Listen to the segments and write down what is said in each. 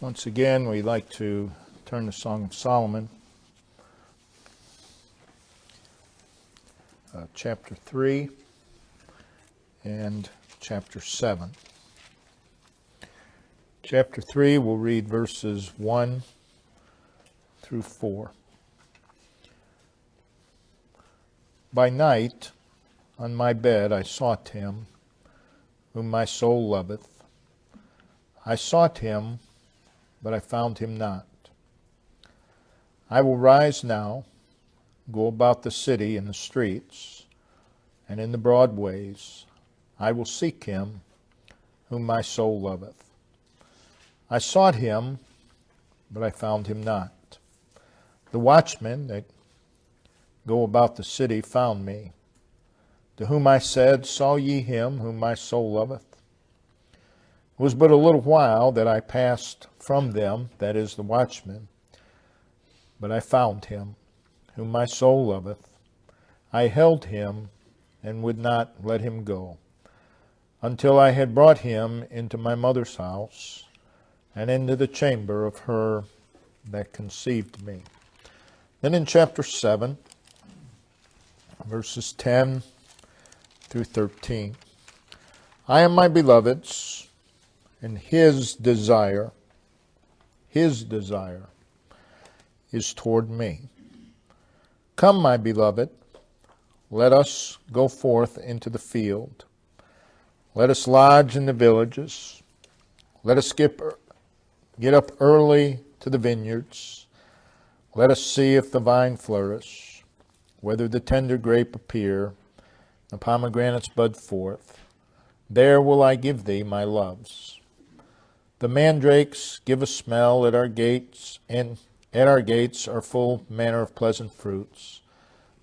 Once again, we'd like to turn to Song of Solomon, chapter 3 and chapter 7. Chapter 3, we'll read verses 1 through 4. By night, on my bed, I sought him, whom my soul loveth. I sought him, but I found him not. I will rise now, go about the city in the streets, and in the broad ways. I will seek him, whom my soul loveth. I sought him, but I found him not. The watchmen that go about the city found me, to whom I said, Saw ye him, whom my soul loveth? It was but a little while that I passed from them, that is, the watchmen, but I found him, whom my soul loveth. I held him, and would not let him go, until I had brought him into my mother's house, and into the chamber of her that conceived me. Then in chapter 7, verses 10 through 13, I am my beloved's, and his desire is toward me. Come, my beloved, let us go forth into the field. Let us lodge in the villages. Let us get up early to the vineyards. Let us see if the vine flourish, whether the tender grape appear, the pomegranates bud forth. There will I give thee my loves. The mandrakes give a smell at our gates, and at our gates are full manner of pleasant fruits,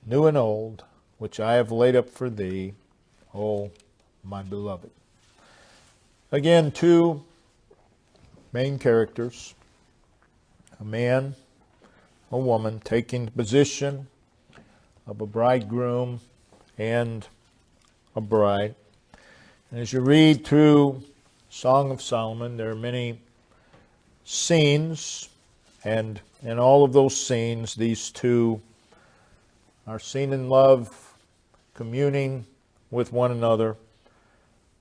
new and old, which I have laid up for thee, O my beloved. Again, two main characters, a man, a woman, taking the position of a bridegroom and a bride. And as you read through Song of Solomon, there are many scenes, and in all of those scenes, these two are seen in love, communing with one another,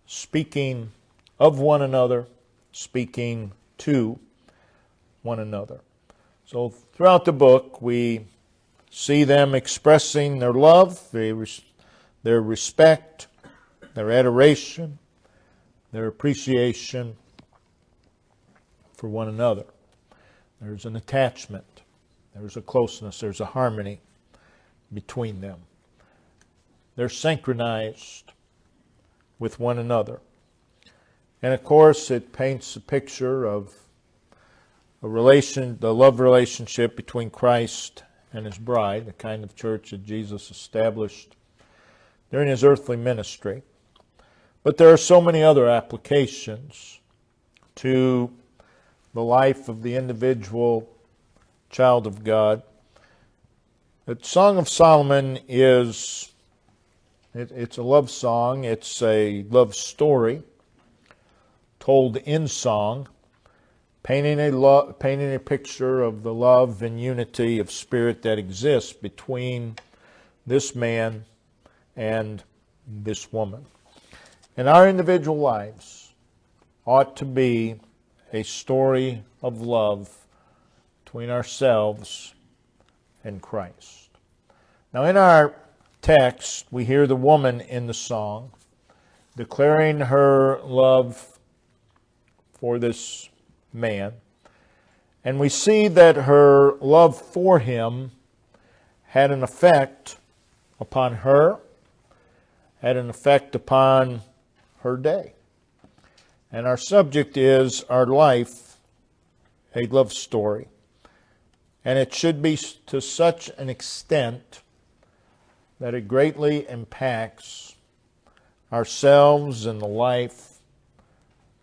speaking of one another, speaking to one another. So throughout the book, we see them expressing their love, their respect, their adoration, their appreciation for one another. There's an attachment, there's a closeness, there's a harmony between them. They're synchronized with one another. And of course, it paints a picture of the love relationship between Christ and his bride, the kind of church that Jesus established during his earthly ministry. But there are so many other applications to the life of the individual child of God. The Song of Solomon it's a love song. It's a love story told in song, painting a picture of the love and unity of spirit that exists between this man and this woman. And our individual lives ought to be a story of love between ourselves and Christ. Now in our text, we hear the woman in the song declaring her love for this man. And we see that her love for him had an effect upon her, had an effect upon her day. And our subject is our life, a love story. And it should be to such an extent that it greatly impacts ourselves and the life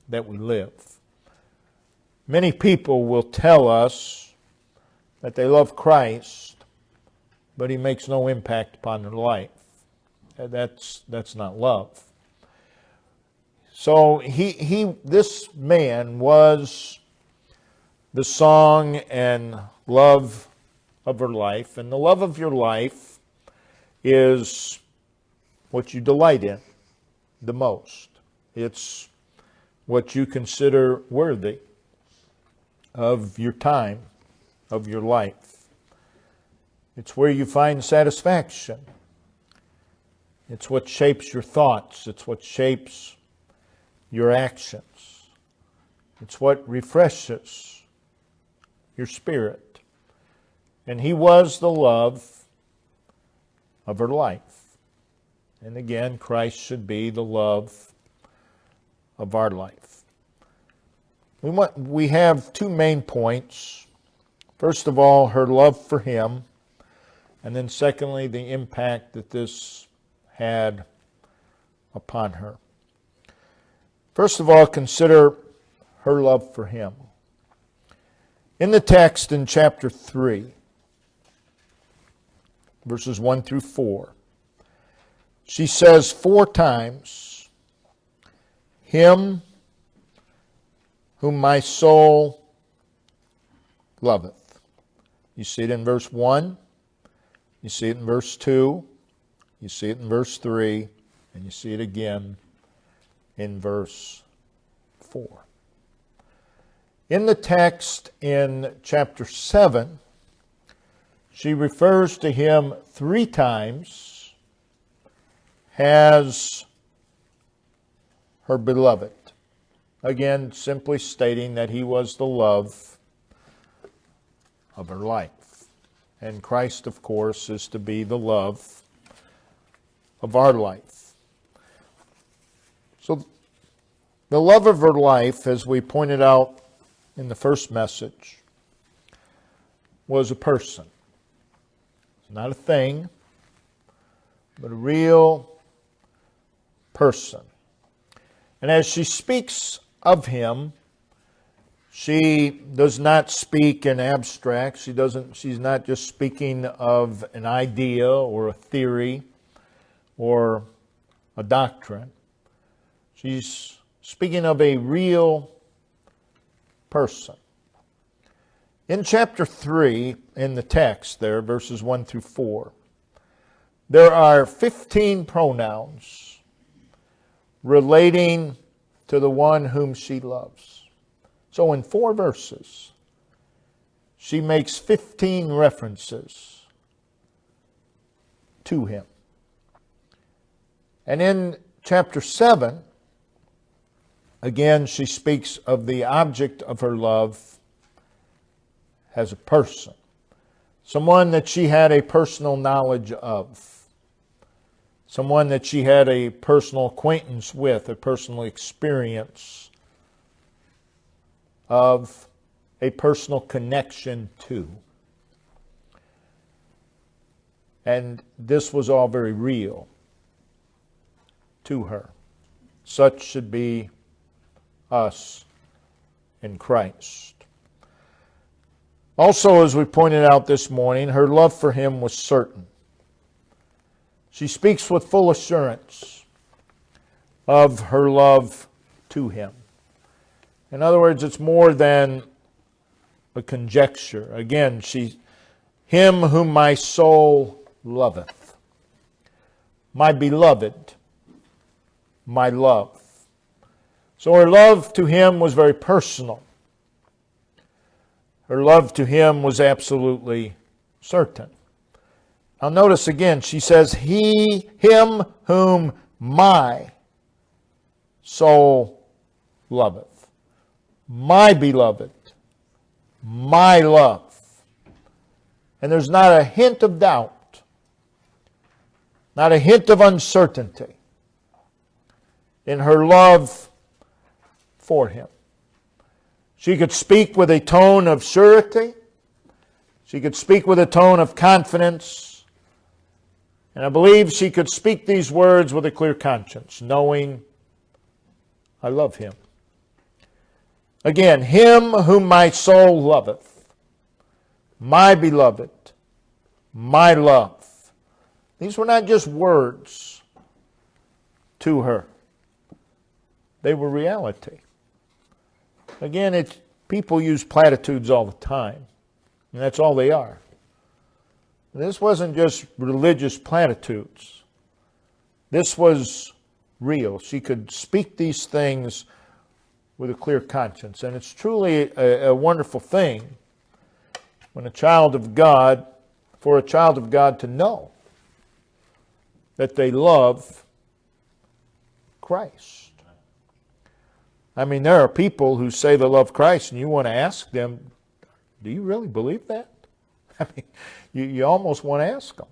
that we live. Many people will tell us that they love Christ, but he makes no impact upon their life. That's not love. So this man was the song and love of her life. And the love of your life is what you delight in the most. It's what you consider worthy of your time, of your life. It's where you find satisfaction. It's what shapes your thoughts. It's what shapes your actions. It's what refreshes your spirit. And he was the love of her life. And again, Christ should be the love of our life. We have two main points. First of all, her love for him. And then secondly, the impact that this had upon her. First of all, consider her love for him. In the text in chapter 3, verses 1 through 4, she says 4 times, "Him whom my soul loveth." You see it in verse 1, you see it in verse 2, you see it in verse 3, and you see it again in verse 4. In the text in chapter 7, she refers to him 3 times as her beloved. Again, simply stating that he was the love of her life. And Christ, of course, is to be the love of our life. So the love of her life, as we pointed out in the first message, was a person. It's not a thing, but a real person. And as she speaks of him, she does not speak in abstract. She's not just speaking of an idea or a theory or a doctrine. She's speaking of a real person. In chapter 3, in the text there, verses 1 through 4, there are 15 pronouns relating to the one whom she loves. So in 4 verses, she makes 15 references to him. And in chapter 7, again, she speaks of the object of her love as a person, someone that she had a personal knowledge of, someone that she had a personal acquaintance with, a personal experience of, a personal connection to. And this was all very real to her. Such should be us in Christ. Also, as we pointed out this morning, her love for him was certain. She speaks with full assurance of her love to him. In other words, it's more than a conjecture. Again, him whom my soul loveth, my beloved, my love. So her love to him was very personal. Her love to him was absolutely certain. Now notice again, she says, him whom my soul loveth, my beloved, my love. And there's not a hint of doubt, not a hint of uncertainty in her love for him. She could speak with a tone of surety. She could speak with a tone of confidence. And I believe she could speak these words with a clear conscience, knowing I love him. Again, him whom my soul loveth, my beloved, my love. These were not just words to her. They were reality. Again, People use platitudes all the time, and that's all they are. This wasn't just religious platitudes. This was real. She could speak these things with a clear conscience. And it's truly a wonderful thing when for a child of God to know that they love Christ. I mean, there are people who say they love Christ, and you want to ask them, do you really believe that? I mean, you almost want to ask them,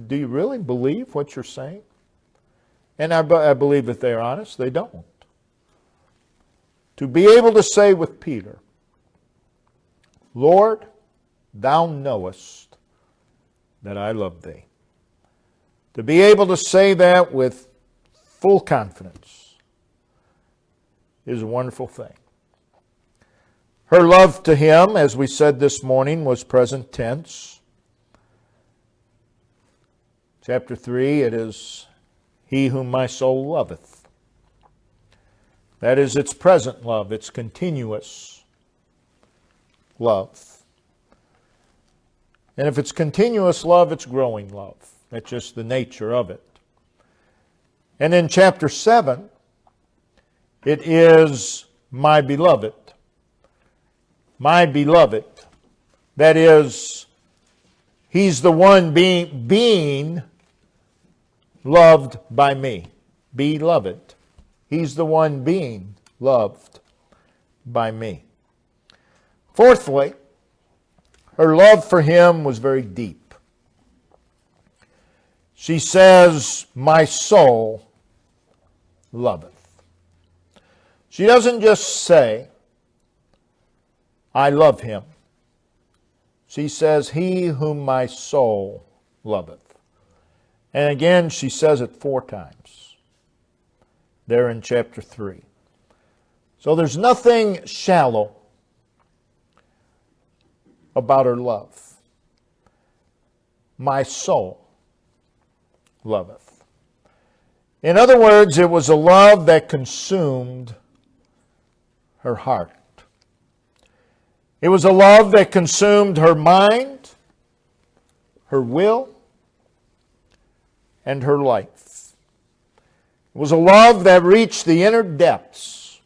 do you really believe what you're saying? And I believe that they're honest. They don't. To be able to say with Peter, Lord, thou knowest that I love thee. To be able to say that with full confidence is a wonderful thing. Her love to him, as we said this morning, was present tense. Chapter 3, it is, he whom my soul loveth. That is its present love, its continuous love. And if it's continuous love, it's growing love. That's just the nature of it. And in chapter 7, it is my beloved. My beloved. That is, he's the one being loved by me. Beloved. He's the one being loved by me. Fourthly, her love for him was very deep. She says, my soul loveth. She doesn't just say, I love him. She says, he whom my soul loveth. And again, she says it 4 times there in chapter 3. So there's nothing shallow about her love. My soul loveth. In other words, it was a love that consumed her heart. It was a love that consumed her mind, her will, and her life. It was a love that reached the inner depths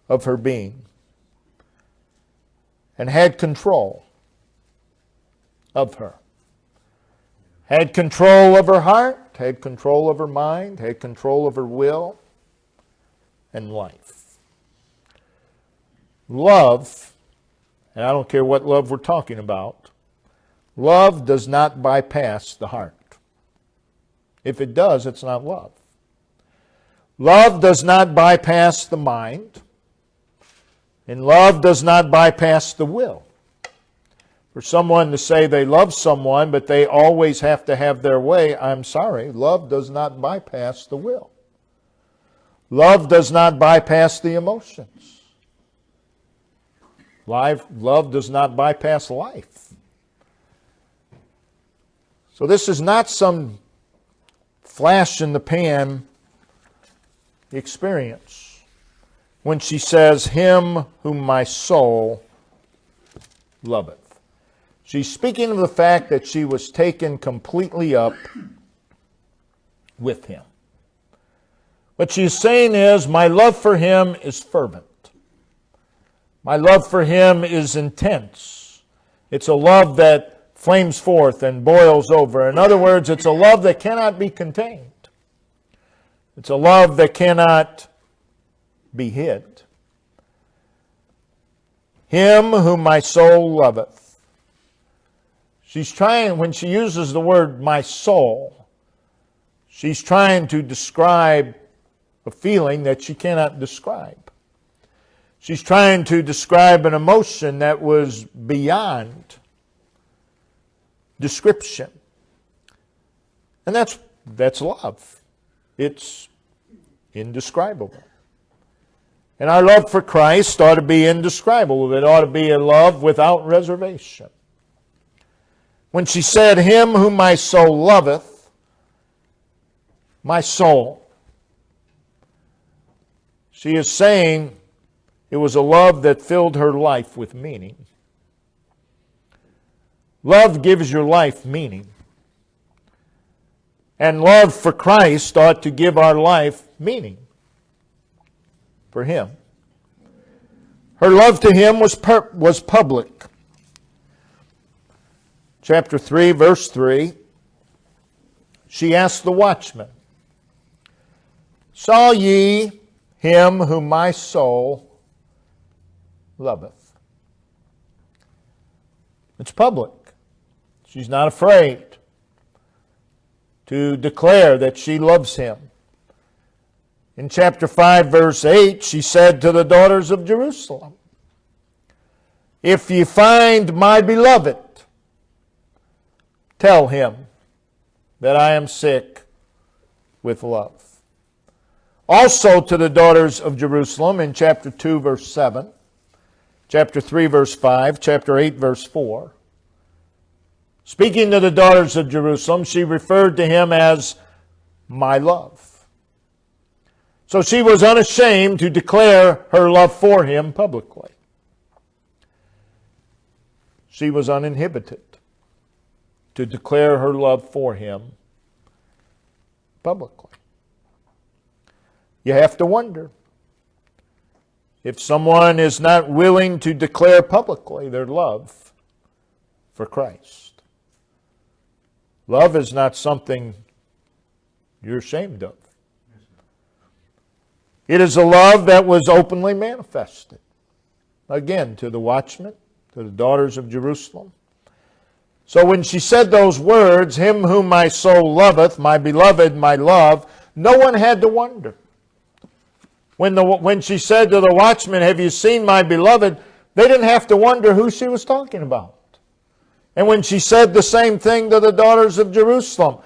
of her being and had control of her. Had control of her heart, had control of her mind, had control of her will and life. Love, and I don't care what love we're talking about, love does not bypass the heart. If it does, it's not love. Love does not bypass the mind, and love does not bypass the will. For someone to say they love someone, but they always have to have their way, I'm sorry, love does not bypass the will. Love does not bypass the emotions. Love does not bypass life. So this is not some flash in the pan experience when she says, him whom my soul loveth. She's speaking of the fact that she was taken completely up with him. What she's saying is, my love for him is fervent. My love for him is intense. It's a love that flames forth and boils over. In other words, it's a love that cannot be contained. It's a love that cannot be hid. Him whom my soul loveth. She's trying, when she uses the word my soul, she's trying to describe a feeling that she cannot describe. She's trying to describe an emotion that was beyond description. And that's love. It's indescribable. And our love for Christ ought to be indescribable. It ought to be a love without reservation. When she said, him whom my soul loveth, my soul, she is saying, It was a love that filled her life with meaning. Love gives your life meaning. And love for Christ ought to give our life meaning for Him. Her love to Him was public. Chapter 3, verse 3, she asked the watchman, "Saw ye Him whom my soul loveth?" It's public. She's not afraid to declare that she loves Him. In chapter 5, verse 8, she said to the daughters of Jerusalem, "If ye find my beloved, tell him that I am sick with love." Also to the daughters of Jerusalem in chapter 2, verse 7, chapter 3, verse 5, chapter 8, verse 4. Speaking to the daughters of Jerusalem, she referred to Him as my love. So she was unashamed to declare her love for Him publicly. She was uninhibited to declare her love for Him publicly. You have to wonder if someone is not willing to declare publicly their love for Christ. Love is not something you're ashamed of. It is a love that was openly manifested. Again, to the watchmen, to the daughters of Jerusalem. So when she said those words, "Him whom my soul loveth, my beloved, my love," no one had to wonder. When she said to the watchmen, "Have you seen my beloved?" they didn't have to wonder who she was talking about. And when she said the same thing to the daughters of Jerusalem,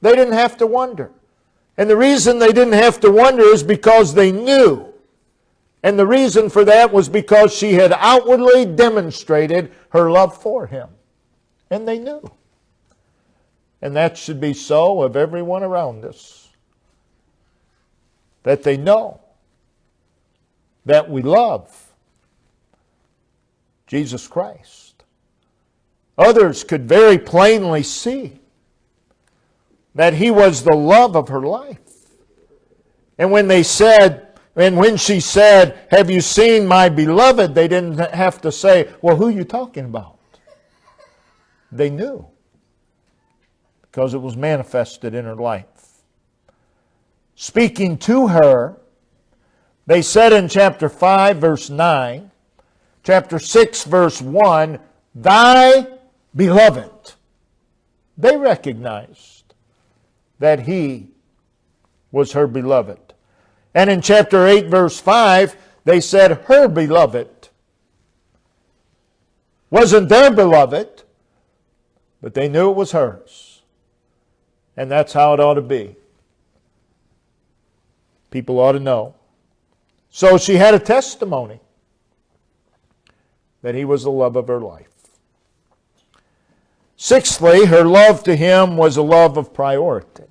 they didn't have to wonder. And the reason they didn't have to wonder is because they knew. And the reason for that was because she had outwardly demonstrated her love for Him. And they knew. And that should be so of everyone around us. That they know that we love Jesus Christ. Others could very plainly see that He was the love of her life. And when she said, "Have you seen my beloved?" they didn't have to say, "Well, who are you talking about?" They knew, because it was manifested in her life. Speaking to her, they said in chapter 5, verse 9, chapter 6, verse 1, "Thy beloved." They recognized that He was her beloved. And in chapter 8, verse 5, they said her beloved. Wasn't their beloved, but they knew it was hers. And that's how it ought to be. People ought to know. So she had a testimony that He was the love of her life. Sixthly, her love to Him was a love of priority.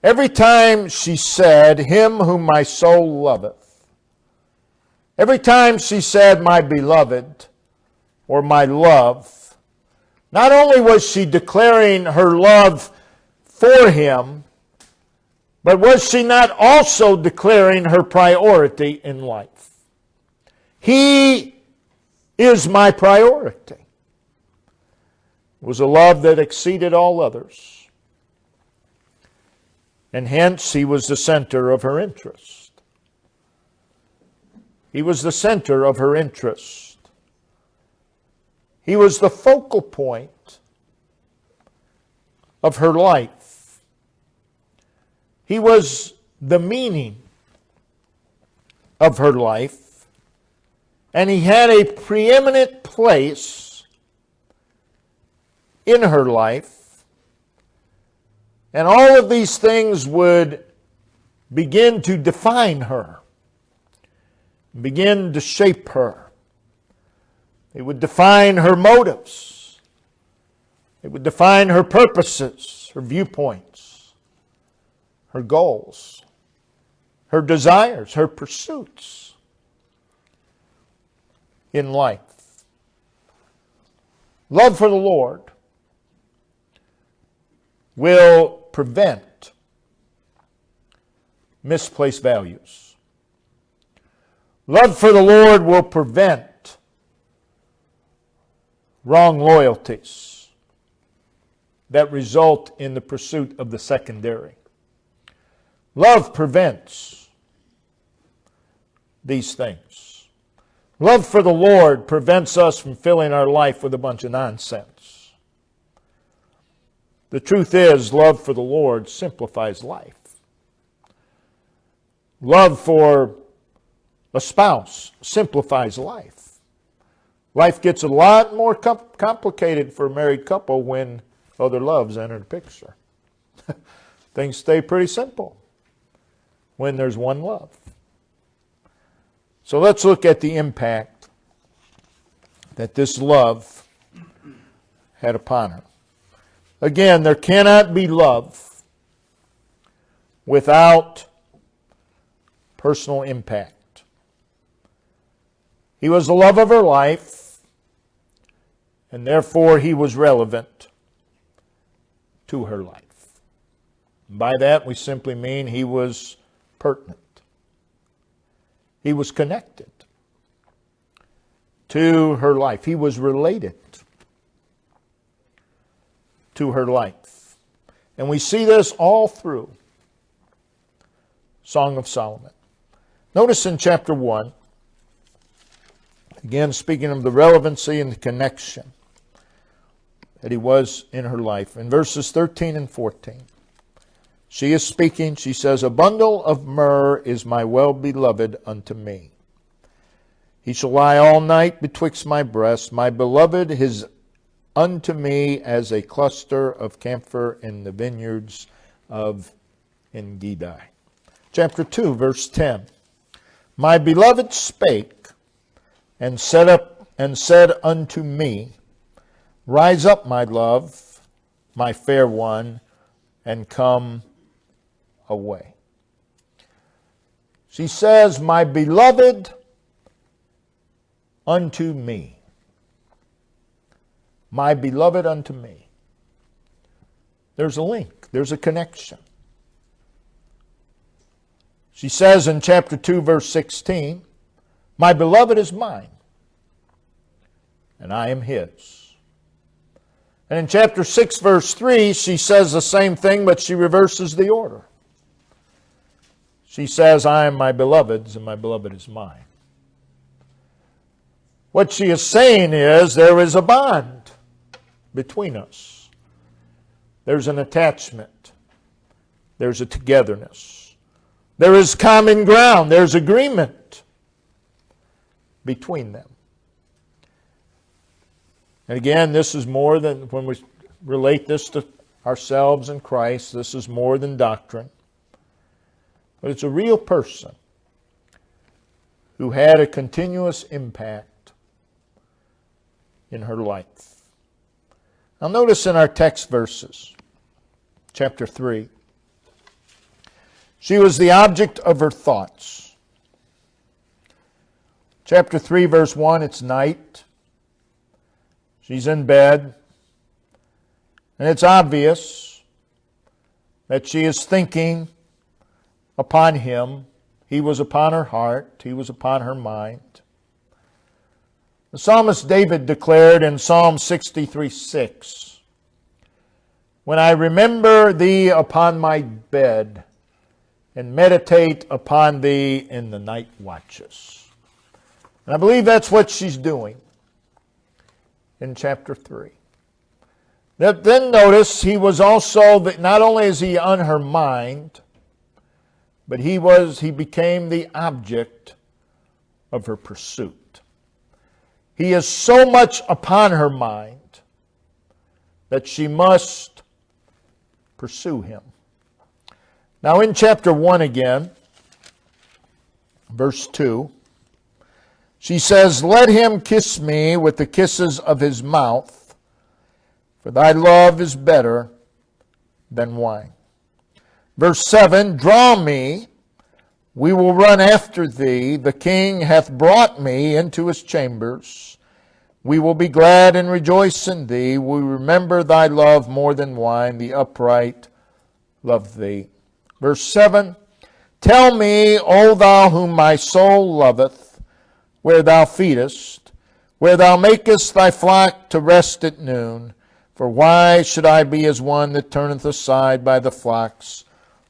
Every time she said, "Him whom my soul loveth," every time she said, "my beloved," or "my love," not only was she declaring her love for Him, but was she not also declaring her priority in life? He is my priority. It was a love that exceeded all others. And hence, He was the center of her interest. He was the center of her interest. He was the focal point of her life. He was the meaning of her life. And He had a preeminent place in her life. And all of these things would begin to define her, begin to shape her. It would define her motives. It would define her purposes, her viewpoints, her goals, her desires, her pursuits. in life. Love for the Lord will prevent misplaced values. Love for the Lord will prevent wrong loyalties that result in the pursuit of the secondary. Love prevents these things. Love for the Lord prevents us from filling our life with a bunch of nonsense. The truth is, love for the Lord simplifies life. Love for a spouse simplifies life. Life gets a lot more complicated for a married couple when other loves enter the picture. Things stay pretty simple when there's one love. So let's look at the impact that this love had upon her. Again, there cannot be love without personal impact. He was the love of her life, and therefore he was relevant to her life. By that we simply mean he was pertinent. He was connected to her life. He was related to her life. And we see this all through Song of Solomon. Notice in chapter 1, again speaking of the relevancy and the connection that he was in her life. In verses 13 and 14, she is speaking, she says, "A bundle of myrrh is my well-beloved unto me. He shall lie all night betwixt my breasts. My beloved is unto me as a cluster of camphor in the vineyards of Engedi." Chapter 2, verse 10. "My beloved spake and said unto me, Rise up, my love, my fair one, and come away." She says, "My beloved unto me." My beloved unto me. There's a link. There's a connection. She says in chapter 2, verse 16, "My beloved is mine, and I am his." And in chapter 6, verse 3, she says the same thing, but she reverses the order. She says, "I am my beloved's, and my beloved is mine." What she is saying is there is a bond between us. There's an attachment. There's a togetherness. There is common ground. There's agreement between them. And again, this is more than, when we relate this to ourselves and Christ, this is more than doctrine. But it's a real person who had a continuous impact in her life. Now notice in our text verses, chapter 3, she was the object of her thoughts. Chapter 3, verse 1, it's night. She's in bed. And it's obvious that she is thinking upon him. He was upon her heart. He was upon her mind. The psalmist David declared in Psalm 63:6, "When I remember thee upon my bed, and meditate upon thee in the night watches." And I believe that's what she's doing in chapter 3. Then notice he was also, not only is he on her mind, but he became the object of her pursuit. He is so much upon her mind that she must pursue him. Now in chapter 1 again, verse 2, she says, "Let him kiss me with the kisses of his mouth, for thy love is better than wine." Verse 7, "Draw me We will run after thee. The king hath brought me into his chambers. We will be glad and rejoice in thee. We remember thy love more than wine. The upright love thee. Verse 7, Tell me, O thou whom my soul loveth, where thou feedest, where thou makest thy flock to rest at noon. For why should I be as one that turneth aside by the flocks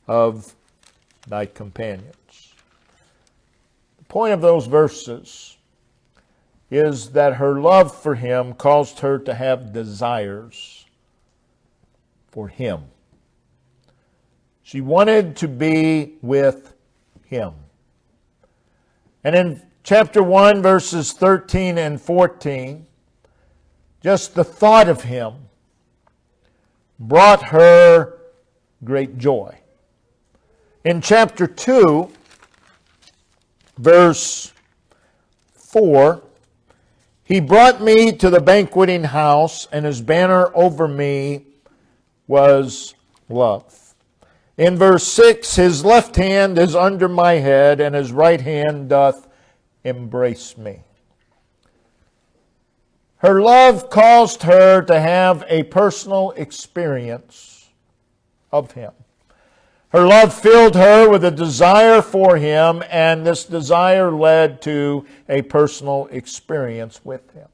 of thy companions? The point of those verses is that her love for him caused her to have desires for him. She wanted to be with him. And in chapter 1, verses 13 and 14, just the thought of him brought her great joy. In chapter 2, verse 4, He brought me to the banqueting house, and his banner over me was love. In verse 6, His left hand is under my head, and his right hand doth embrace me. Her love caused her to have a personal experience of him. Her love filled her with a desire for him, and this desire led to a personal experience with him.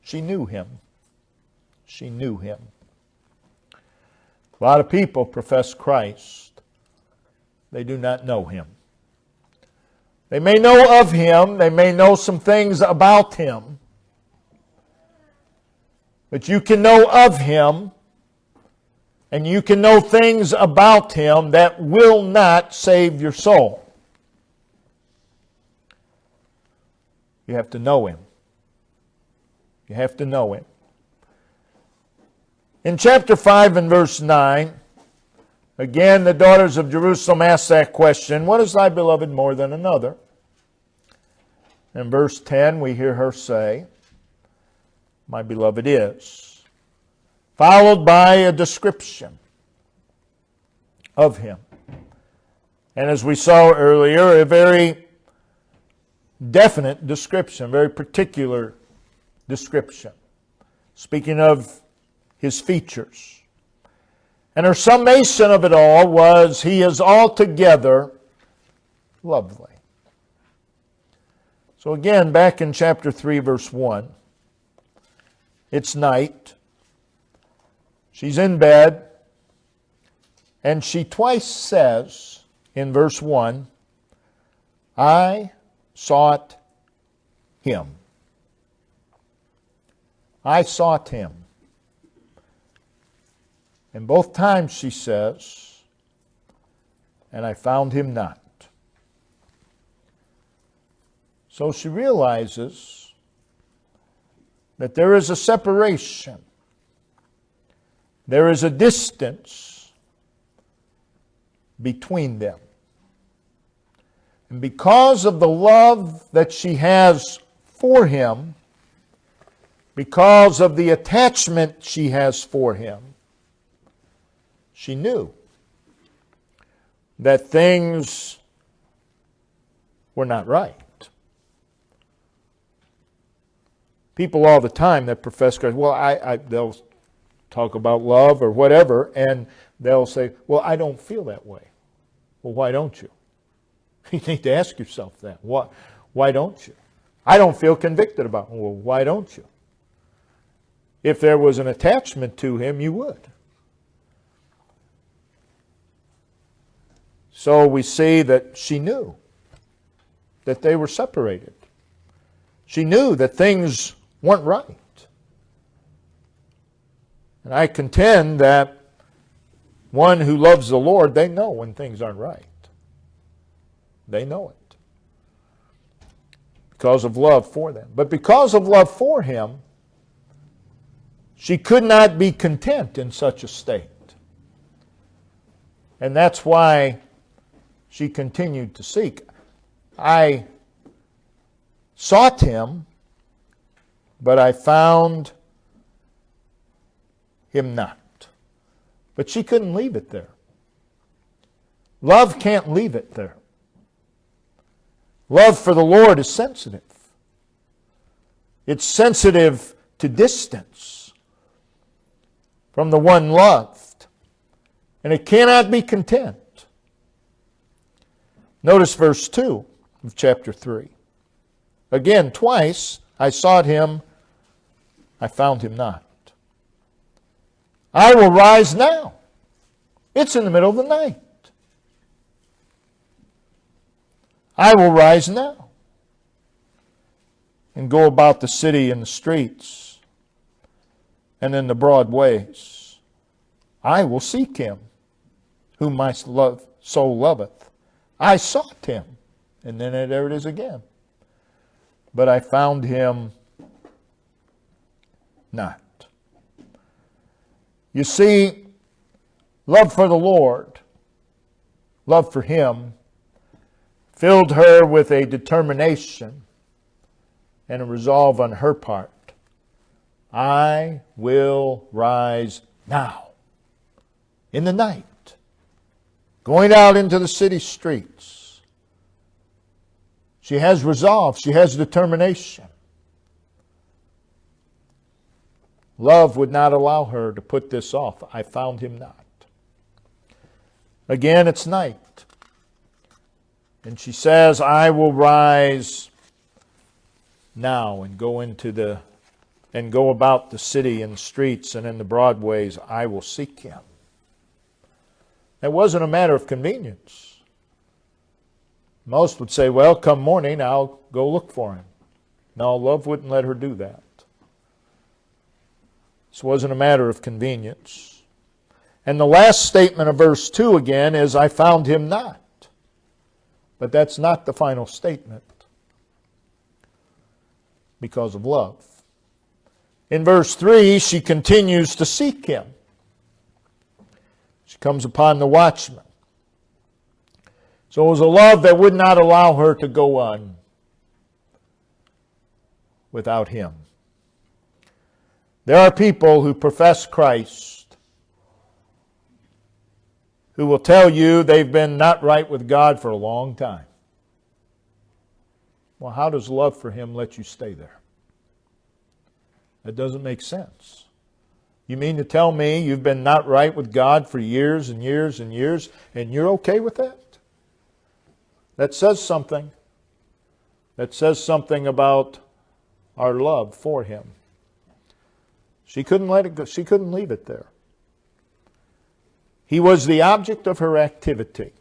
She knew him. She knew him. A lot of people profess Christ. They do not know him. They may know of him. They may know some things about him. But you can know of him, and you can know things about him that will not save your soul. You have to know him. You have to know him. In chapter 5 and verse 9, again the daughters of Jerusalem ask that question, What is thy beloved more than another? In verse 10 we hear her say, My beloved is. Followed by a description of him. And as we saw earlier, a very definite description, very particular description, speaking of his features. And her summation of it all was, He is altogether lovely. So again, back in chapter 3, verse 1, it's night. She's in bed, and she twice says in verse 1, I sought him. I sought him. And both times she says, and I found him not. So she realizes that there is a separation. There is a distance between them. And because of the love that she has for him, because of the attachment she has for him, she knew that things were not right. People all the time that profess Christ, they'll talk about love or whatever, and they'll say, well, I don't feel that way. Well, why don't you? You need to ask yourself that. Why don't you? I don't feel convicted about him. Well, why don't you? If there was an attachment to him, you would. So we see that she knew that they were separated. She knew that things weren't right. And I contend that one who loves the Lord, they know when things aren't right. They know it. Because of love for them. But because of love for him, she could not be content in such a state. And that's why she continued to seek. I sought him, but I found him not. But she couldn't leave it there. Love can't leave it there. Love for the Lord is sensitive. It's sensitive to distance from the one loved. And it cannot be content. Notice verse 2 of chapter 3. Again, twice I sought him, I found him not. I will rise now. It's in the middle of the night. I will rise now and go about the city and the streets and in the broad ways. I will seek him whom my soul loveth. I sought him. And then there it is again. But I found him not. You see, love for the Lord, love for him, filled her with a determination and a resolve on her part. I will rise now, in the night, going out into the city streets. She has resolve, she has determination. Love would not allow her to put this off. I found him not. Again, it's night. And she says, I will rise now and go about the city and streets and in the broad ways. I will seek him. It wasn't a matter of convenience. Most would say, well, come morning, I'll go look for him. No, love wouldn't let her do that. This wasn't a matter of convenience. And the last statement of verse 2 again is, I found him not. But that's not the final statement because of love. In verse 3, she continues to seek him. She comes upon the watchman. So it was a love that would not allow her to go on without him. There are people who profess Christ who will tell you they've been not right with God for a long time. Well, how does love for him let you stay there? That doesn't make sense. You mean to tell me you've been not right with God for years and years and years, and you're okay with that? That says something. That says something about our love for him. She couldn't let it go. She couldn't leave it there. He was the object of her activity.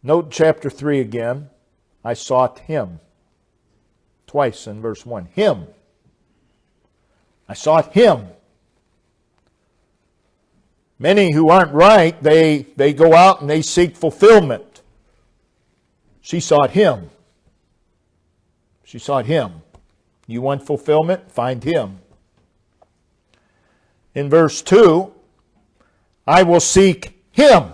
Note chapter 3 again. I sought him. Twice in verse 1. Him. I sought him. Many who aren't right, they go out and they seek fulfillment. She sought him. She sought him. You want fulfillment? Find him. In verse 2, I will seek him.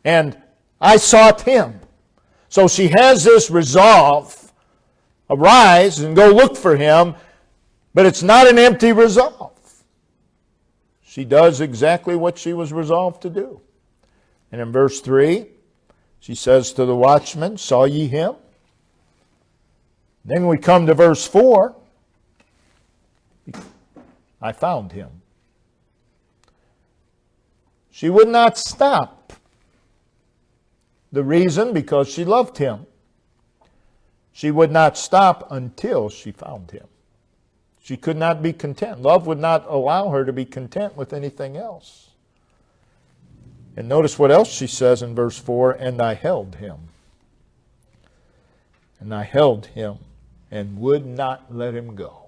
And I sought him. So she has this resolve, arise and go look for him, but it's not an empty resolve. She does exactly what she was resolved to do. And in verse 3, she says to the watchman, saw ye him? Then we come to verse 4. I found him. She would not stop. The reason, because she loved him. She would not stop until she found him. She could not be content. Love would not allow her to be content with anything else. And notice what else she says in verse 4, and I held him. And I held him and would not let him go.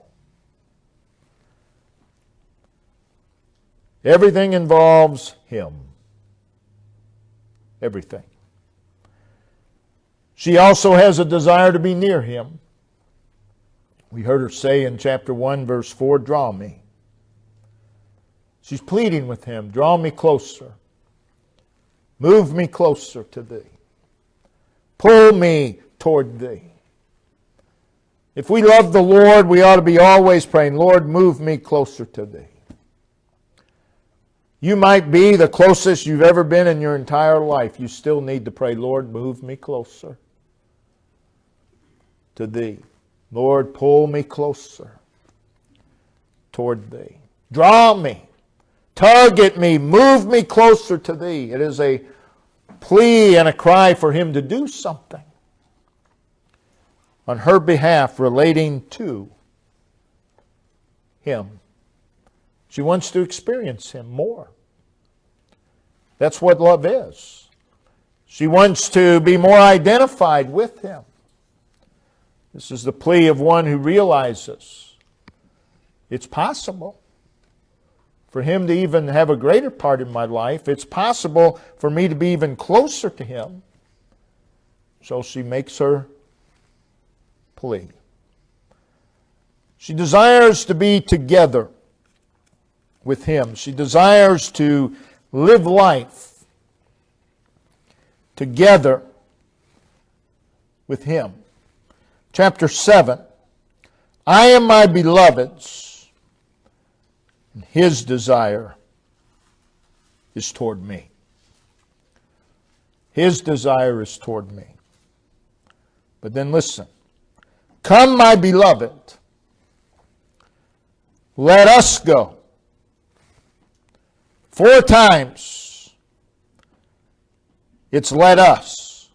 Everything involves him. Everything. She also has a desire to be near him. We heard her say in chapter 1, verse 4, draw me. She's pleading with him, draw me closer. Move me closer to thee. Pull me toward thee. If we love the Lord, we ought to be always praying, Lord, move me closer to thee. You might be the closest you've ever been in your entire life. You still need to pray, Lord, move me closer to Thee. Lord, pull me closer toward Thee. Draw me, tug at me, move me closer to Thee. It is a plea and a cry for Him to do something on her behalf relating to Him. She wants to experience Him more. That's what love is. She wants to be more identified with Him. This is the plea of one who realizes it's possible for Him to even have a greater part in my life. It's possible for me to be even closer to Him. So she makes her plea. She desires to be together with Him. She desires to live life together with Him. Chapter 7, I am my beloved's, and His desire is toward me. His desire is toward me. But then listen. Come, my beloved, let us go. 4 times it's let us.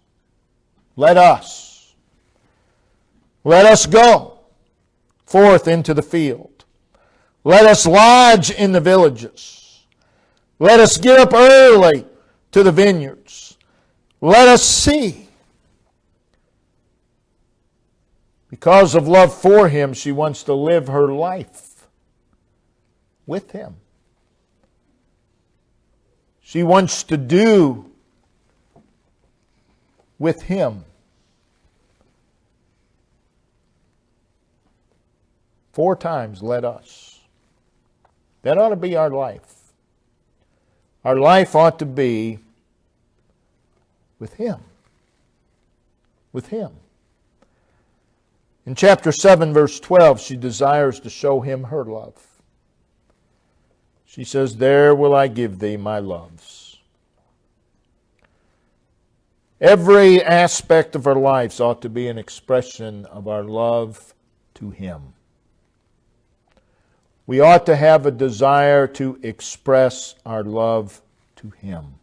Let us. Let us go forth into the field. Let us lodge in the villages. Let us get up early to the vineyards. Let us see. Because of love for Him, she wants to live her life with Him. She wants to do with Him. 4 times, let us. That ought to be our life. Our life ought to be with Him. With Him. In chapter 7, verse 12, she desires to show Him her love. She says, there will I give Thee my loves. Every aspect of our lives ought to be an expression of our love to Him. We ought to have a desire to express our love to Him.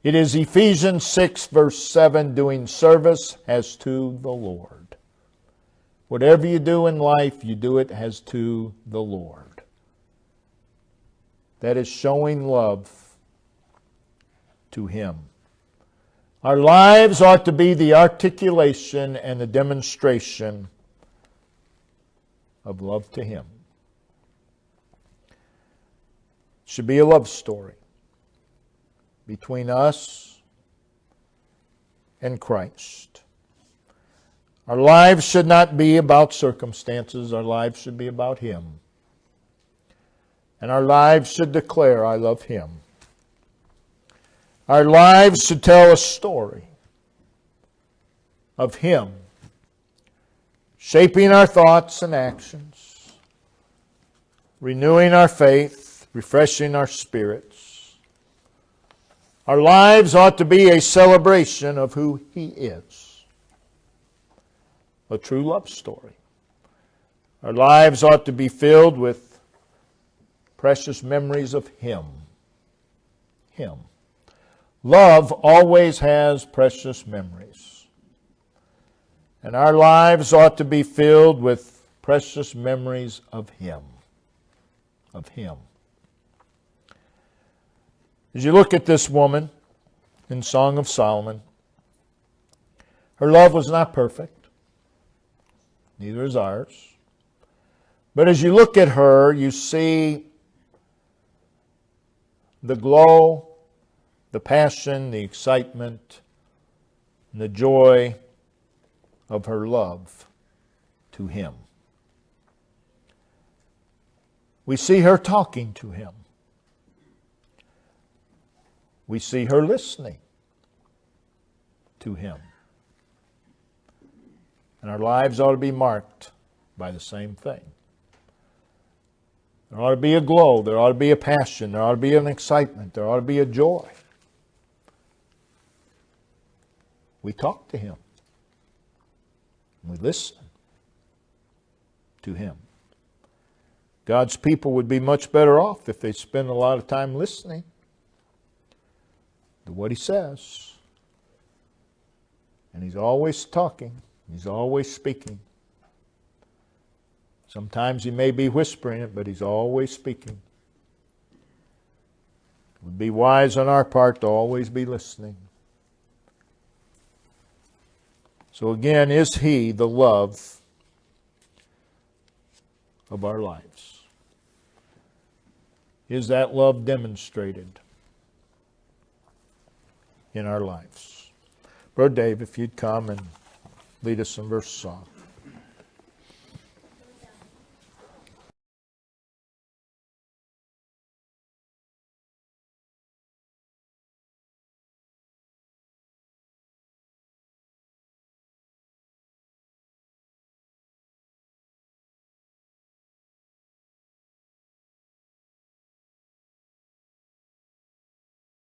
It is Ephesians 6, verse 7, doing service as to the Lord. Whatever you do in life, you do it as to the Lord. That is showing love to Him. Our lives ought to be the articulation and the demonstration of love to Him. It should be a love story between us and Christ. Our lives should not be about circumstances. Our lives should be about Him. And our lives should declare, I love Him. Our lives should tell a story of Him, shaping our thoughts and actions, renewing our faith, refreshing our spirits. Our lives ought to be a celebration of who He is. A true love story. Our lives ought to be filled with precious memories of Him. Him. Love always has precious memories. And our lives ought to be filled with precious memories of Him. Of Him. As you look at this woman in Song of Solomon, her love was not perfect. Neither is ours. But as you look at her, you see the glow, the passion, the excitement, and the joy of her love to Him. We see her talking to Him. We see her listening to Him. And our lives ought to be marked by the same thing. There ought to be a glow. There ought to be a passion. There ought to be an excitement. There ought to be a joy. We talk to Him. We listen to Him. God's people would be much better off if they spend a lot of time listening to what He says. And He's always talking. He's always speaking. Sometimes He may be whispering it, but He's always speaking. It would be wise on our part to always be listening. So again, is He the love of our lives? Is that love demonstrated in our lives? Brother Dave, if you'd come and lead us in verse song.